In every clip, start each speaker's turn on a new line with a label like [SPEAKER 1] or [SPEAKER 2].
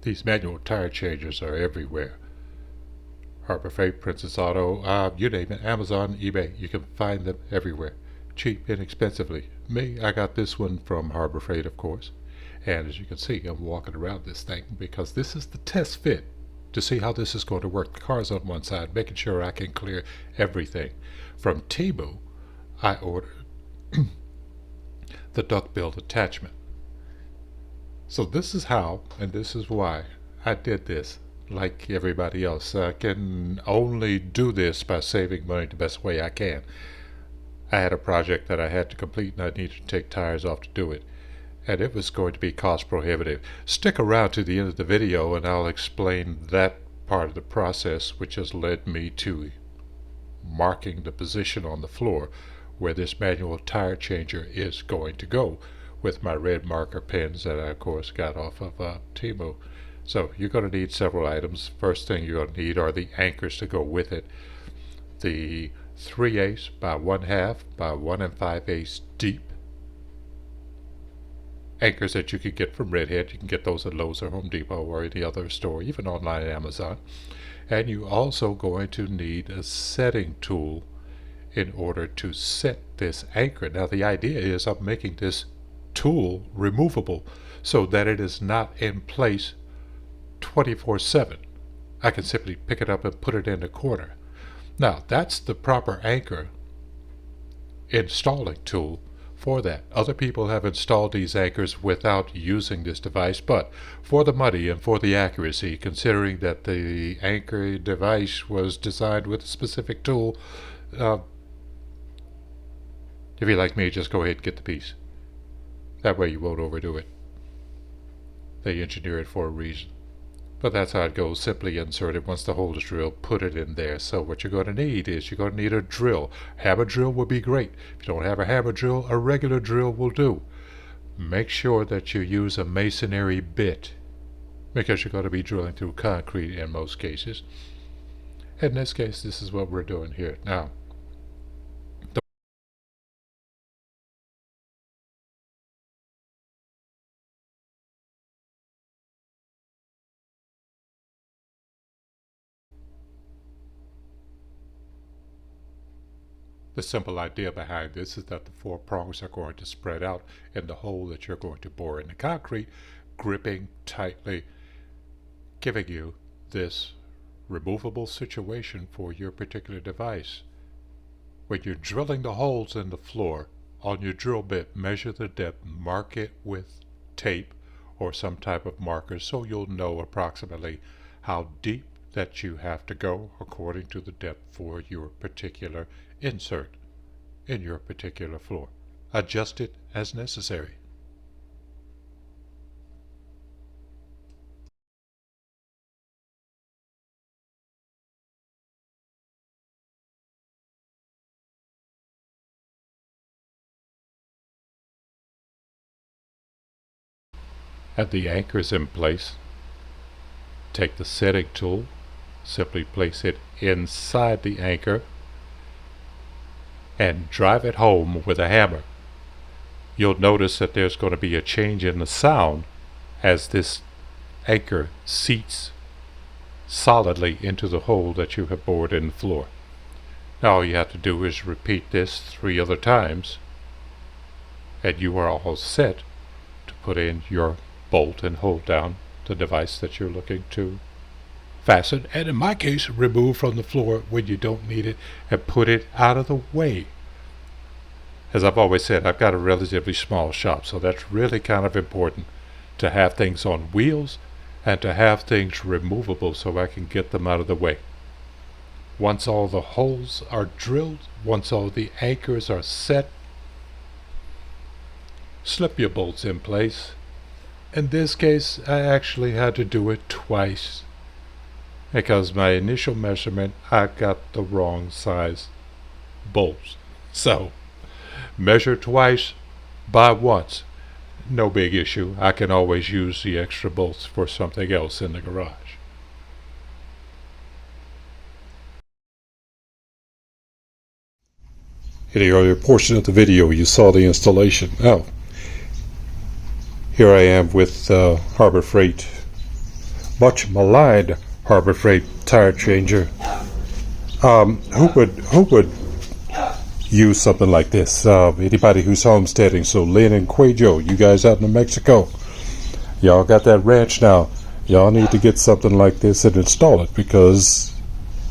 [SPEAKER 1] These manual tire changers are everywhere. Harbor Freight, Princess Auto, you name it, Amazon, eBay, you can find them everywhere. Cheap, inexpensively. Me, I got this one from Harbor Freight, of course. And as you can see, I'm walking around this thing because this is the test fit to see how this is going to work. The car's on one side, making sure I can clear everything. From Temu, I ordered the duck-billed attachment. So this is how, and this is why I did this. Like everybody else, I can only do this by saving money the best way I can. I had a project that I had to complete and I needed to take tires off to do it. And it was going to be cost prohibitive. Stick around to the end of the video and I'll explain that part of the process, which has led me to marking the position on the floor where this manual tire changer is going to go with my red marker pens that I of course got off of Temu. So you're going to need several items. First thing you're going to need are the anchors to go with it. The 3/8 by 1/2 by 1 5/8 deep anchors that you can get from Redhead. You can get those at Lowe's or Home Depot or any other store, even online at Amazon. And you're also going to need a setting tool in order to set this anchor. Now the idea is I'm making this tool removable so that it is not in place 24/7. I can simply pick it up and put it in the corner. Now that's the proper anchor installing tool for that. Other people have installed these anchors without using this device, but for the money and for the accuracy, considering that the anchor device was designed with a specific tool, if you're like me, just go ahead and get the piece. That way you won't overdo it. They engineer it for a reason. But that's how it goes. Simply insert it. Once the hole is drilled, put it in there. So what you're going to need is you're going to need a drill. Hammer drill would be great. If you don't have a hammer drill, a regular drill will do. Make sure that you use a masonry bit because you're going to be drilling through concrete in most cases. In this case, this is what we're doing here. Now, the simple idea behind this is that the 4 prongs are going to spread out in the hole that you're going to bore in the concrete, gripping tightly, giving you this removable situation for your particular device. When you're drilling the holes in the floor, on your drill bit, measure the depth, mark it with tape or some type of marker so you'll know approximately how deep that you have to go according to the depth for your particular insert in your particular floor. Adjust it as necessary. Have the anchors in place. Take the setting tool, simply place it inside the anchor and drive it home with a hammer. You'll notice that there's going to be a change in the sound as this anchor seats solidly into the hole that you have bored in the floor. Now all you have to do is repeat this 3 other times and you are all set to put in your bolt and hold down the device that you're looking to fasten, and in my case remove from the floor when you don't need it and put it out of the way. As I've always said, I've got a relatively small shop, so that's really kind of important to have things on wheels and to have things removable so I can get them out of the way. Once all the holes are drilled, once all the anchors are set, slip your bolts in place. In this case, I actually had to do it twice because my initial measurement, I got the wrong size bolts. So, measure twice, buy once. No big issue. I can always use the extra bolts for something else in the garage. In the earlier portion of the video, you saw the installation. Now, here I am with Harbor Freight much maligned Harbor Freight tire changer. Who would use something like this? Anybody who's homesteading. So Lynn and Cuejo, you guys out in New Mexico, y'all got that ranch now. Y'all need to get something like this and install it, because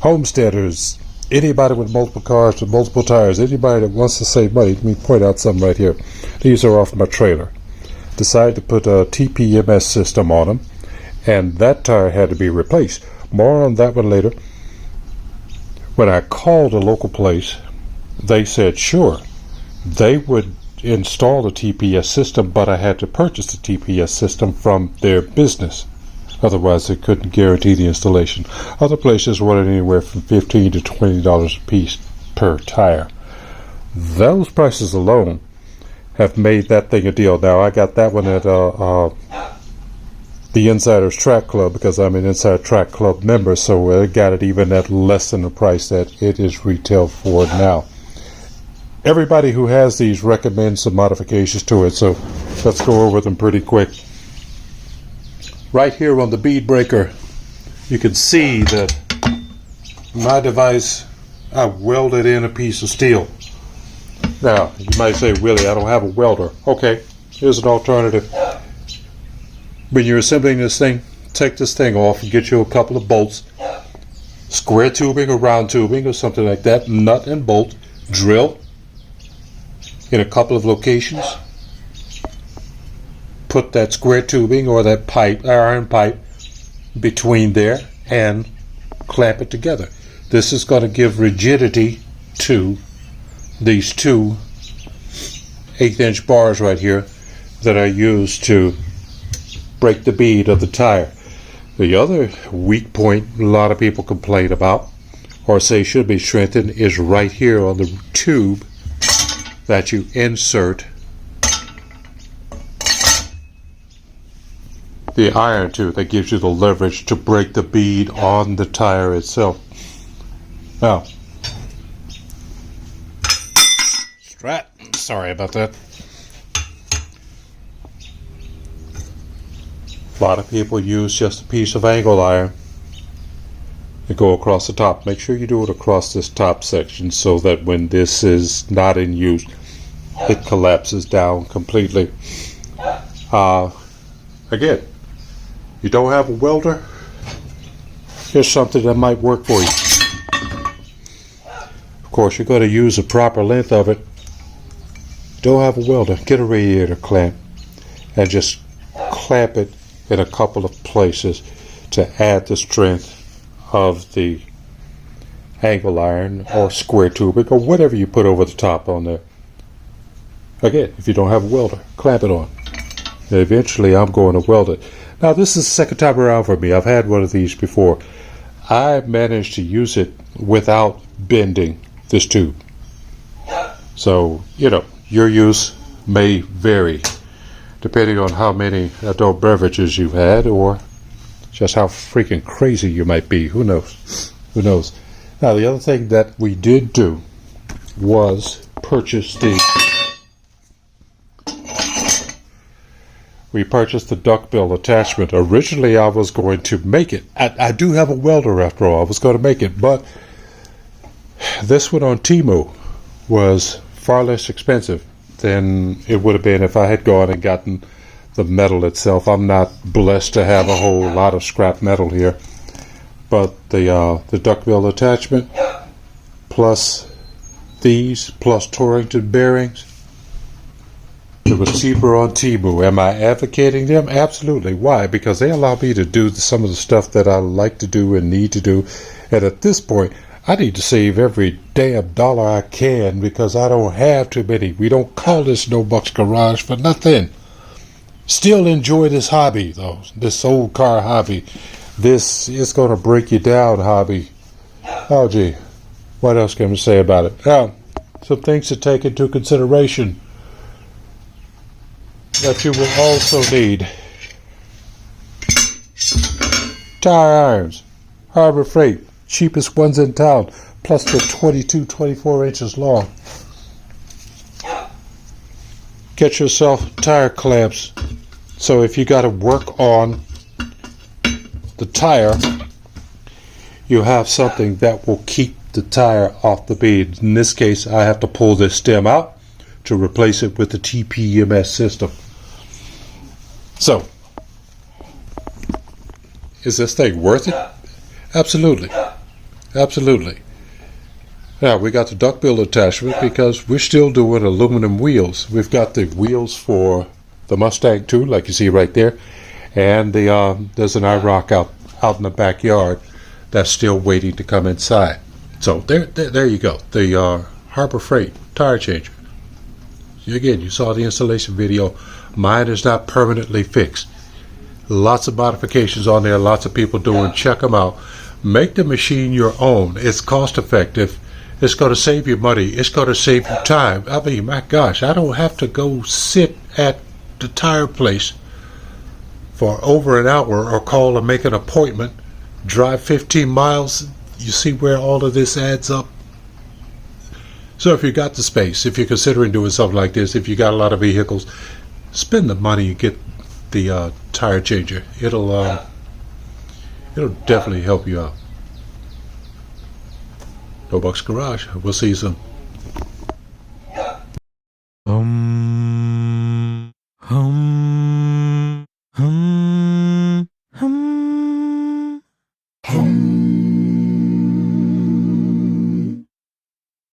[SPEAKER 1] homesteaders, anybody with multiple cars with multiple tires, anybody that wants to save money, let me point out something right here. These are off my trailer. Decided to put a TPMS system on them, and that tire had to be replaced. More on that one later. When I called a local place, they said sure, they would install the TPS system, but I had to purchase the TPS system from their business. Otherwise, they couldn't guarantee the installation. Other places wanted anywhere from $15 to $20 a piece per tire. Those prices alone have made that thing a deal. Now, I got that one at the Insiders Track Club, because I'm an Inside Track Club member, so I got it even at less than the price that it is retail for now. Everybody who has these recommends some modifications to it, so let's go over them pretty quick. Right here on the bead breaker, you can see that my device, I welded in a piece of steel. Now, you might say, Willie, I don't have a welder. Okay, here's an alternative. When you're assembling this thing, take this thing off and get you a couple of bolts, square tubing or round tubing or something like that, nut and bolt, drill in a couple of locations. Put that square tubing or that pipe, iron pipe, between there and clamp it together. This is going to give rigidity to these two 1/8" bars right here that are used to break the bead of the tire. The other weak point a lot of people complain about, or say should be strengthened, is right here on the tube that you insert the iron to, that gives you the leverage to break the bead on the tire itself. Now, strap, sorry about that. A lot of people use just a piece of angle iron to go across the top. Make sure you do it across this top section so that when this is not in use, it collapses down completely. Again, you don't have a welder, here's something that might work for you. Of course, you're going to use the proper length of it. Don't have a welder, get a radiator clamp and just clamp it in a couple of places to add the strength of the angle iron or square tubing or whatever you put over the top on there. Again, if you don't have a welder, clamp it on. And eventually I'm going to weld it. Now, this is the second time around for me. I've had one of these before. I managed to use it without bending this tube. So, you know, your use may vary depending on how many adult beverages you've had or just how freaking crazy you might be. Who knows? Who knows? Now, the other thing that we did do was purchase we purchased the duckbill attachment. Originally, I was going to make it. I do have a welder after all. I was going to make it, but this one on Temu was far less expensive than it would have been if I had gone and gotten the metal itself. I'm not blessed to have a whole lot of scrap metal here, but the duckbill attachment plus these plus Torrington bearings, it was cheaper on Temu. Am I advocating them? Absolutely. Why? Because they allow me to do some of the stuff that I like to do and need to do. And at this point, I need to save every damn dollar I can because I don't have too many. We don't call this No Bucks Garage for nothing. Still enjoy this hobby, though. This old car hobby. This is going to break you down hobby. Oh, gee. What else can we say about it? Now, some things to take into consideration that you will also need. Tire irons. Harbor Freight. Cheapest ones in town. Plus they're 22, 24 inches long. Get yourself tire clamps. So if you got to work on the tire, you have something that will keep the tire off the bead. In this case, I have to pull this stem out to replace it with the TPMS system. So, is this thing worth it? Absolutely. Absolutely. Now, we got the duckbill attachment because we're still doing aluminum wheels. We've got the wheels for the Mustang too, like you see right there. And there's an IROC out in the backyard that's still waiting to come inside. So there you go. The Harbor Freight tire changer. Again, you saw the installation video. Mine is not permanently fixed. Lots of modifications on there. Lots of people doing. Check them out. Make the machine your own. It's cost effective. It's going to save you money. It's going to save you time. I mean, my gosh, I don't have to go sit at the tire place for over an hour or call and make an appointment, drive 15 miles. You see where all of this adds up? So if you got the space, if you're considering doing something like this, if you got a lot of vehicles, spend the money and get the tire changer. It'll definitely help you out. No Bucks Garage. We'll see you soon.